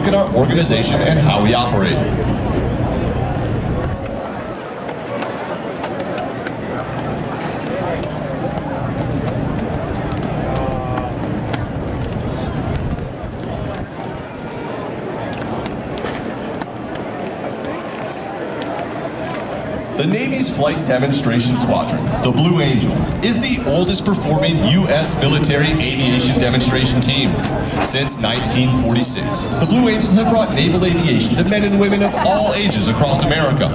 Look at our organization and how we operate. The Navy's Flight Demonstration Squadron, the Blue Angels, is the oldest performing U.S. military aviation demonstration team. Since 1946, the Blue Angels have brought naval aviation to men and women of all ages across America.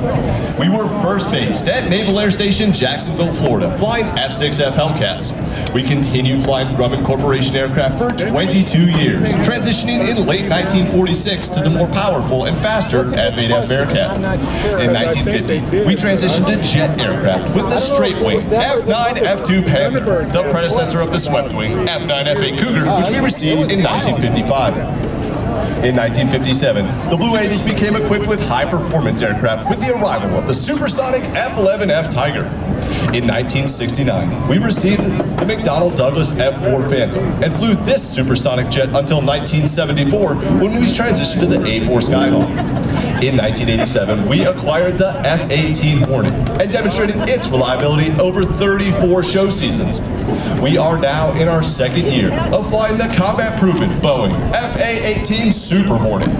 We were first based at Naval Air Station, Jacksonville, Florida, flying F-6F Hellcats. We continued flying Grumman Corporation aircraft for 22 years, transitioning in late 1946 to the more powerful and faster F-8F Bearcat. In 1950, we transitioned to jet aircraft with the straight-wing F-9 F-2 Panther, the predecessor of the swept-wing F-9 F-8 Cougar, which we received in 1955. In 1957, the Blue Angels became equipped with high-performance aircraft with the arrival of the supersonic F-11F Tiger. In 1969, we received the McDonnell Douglas F-4 Phantom and flew this supersonic jet until 1974 when we transitioned to the A-4 Skyhawk. In 1987, we acquired the F-18 Hornet and demonstrated its reliability over 34 show seasons. We are now in our second year of flying the combat-proven Boeing F-A-18 Super Hornet.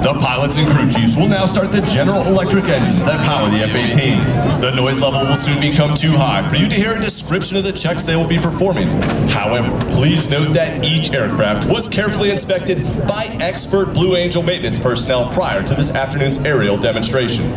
The pilots and crew chiefs will now start the General Electric engines that power the F-18. The noise level will soon become too high for you to hear a description of the checks they will be performing. However, please note that each aircraft was carefully inspected by expert Blue Angel maintenance personnel prior to this afternoon's aerial demonstration.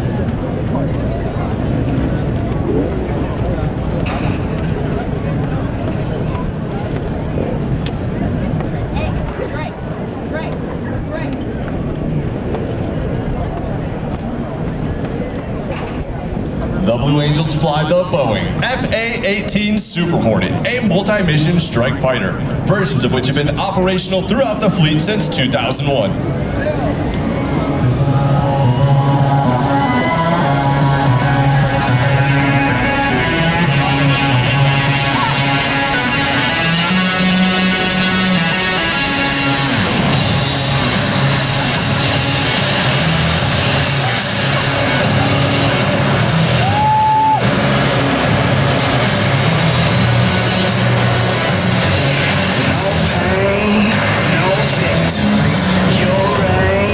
The Blue Angels fly the Boeing F-A-18 Super Hornet, a multi-mission strike fighter, versions of which have been operational throughout the fleet since 2001.